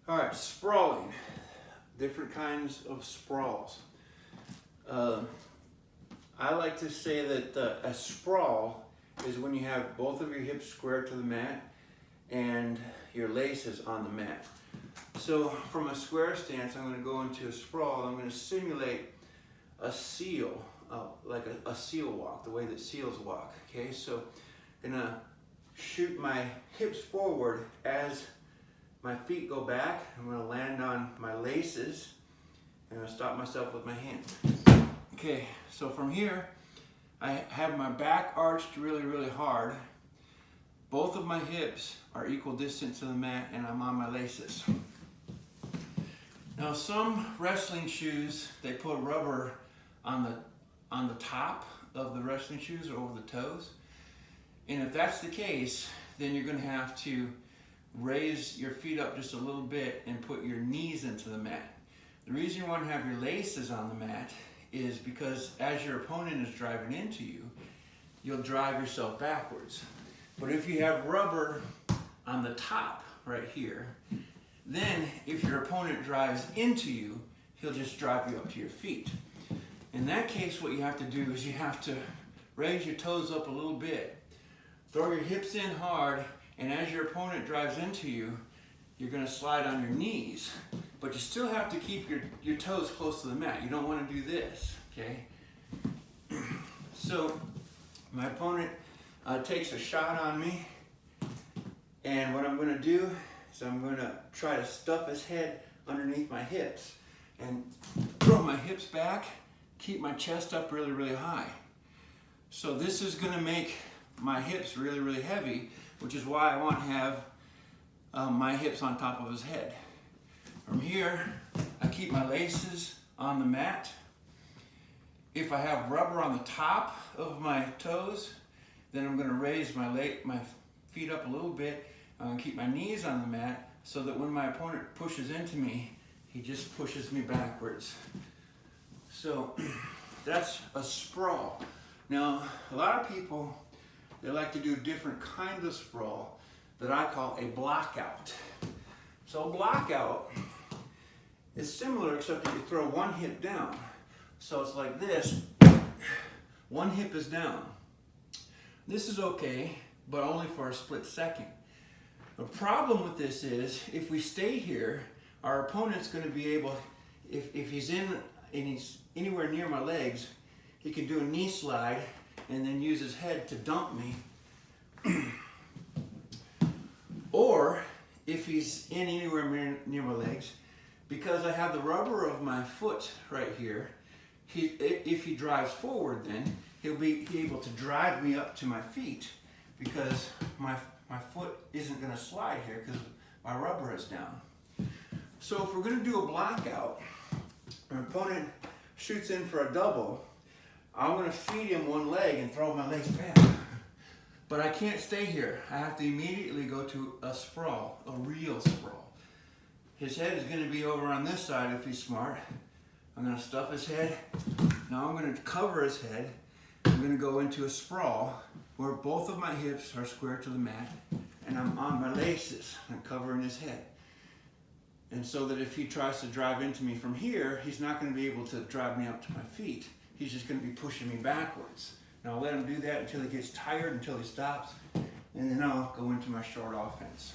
All right, sprawling. Different kinds of sprawls. I like to say that a sprawl is when you have both of your hips square to the mat and your laces on the mat. So from a square stance, I'm going to go into a sprawl. I'm going to simulate a seal, like a seal walk, the way that seals walk. Okay, so I'm going to shoot my hips forward as my feet go back. I'm going to land on my laces and I'll stop myself with my hands. Okay, so from here, I have my back arched really hard. Both of my hips are equal distance to the mat and I'm on my laces. Now some wrestling shoes, they put rubber on the top of the wrestling shoes or over the toes. And if that's the case, then you're going to have to raise your feet up just a little bit and put your knees into the mat. The reason you want to have your laces on the mat is because as your opponent is driving into you, you'll drive yourself backwards. But if you have rubber on the top right here, then if your opponent drives into you, he'll just drive you up to your feet. In that case, what you have to do is you have to raise your toes up a little bit, throw your hips in hard, and as your opponent drives into you, you're going to slide on your knees. But you still have to keep your toes close to the mat. You don't want to do this, okay? So my opponent takes a shot on me, and what I'm going to do is I'm going to try to stuff his head underneath my hips and throw my hips back, keep my chest up really high. So this is going to make my hips really heavy, which is why I want to have my hips on top of his head. From here, I keep my laces on the mat. If I have rubber on the top of my toes, then I'm going to raise my feet up a little bit. I'm going to keep my knees on the mat so that when my opponent pushes into me, he just pushes me backwards. So that's a sprawl. Now, a lot of people, they like to do different kinds of sprawl that I call a blockout. So a blockout is similar except that you throw one hip down. So it's like this, one hip is down. This is okay, but only for a split second. The problem with this is if we stay here, our opponent's going to be able, if he's in and he's anywhere near my legs, he can do a knee slide and then use his head to dump me. Or if he's in anywhere near my legs, because I have the rubber of my foot right here, if he drives forward, then he'll be able to drive me up to my feet because my foot isn't going to slide here because my rubber is down. So if we're going to do a blockout, our opponent shoots in for a double, I'm going to feed him one leg and throw my legs back. But I can't stay here. I have to immediately go to a sprawl, a real sprawl. His head is going to be over on this side if he's smart. I'm going to stuff his head. Now I'm going to cover his head. I'm going to go into a sprawl where both of my hips are square to the mat and I'm on my laces. I'm covering his head. And so that if he tries to drive into me from here, he's not going to be able to drive me up to my feet. He's just going to be pushing me backwards. Now I'll let him do that until he gets tired, until he stops, and then I'll go into my short offense.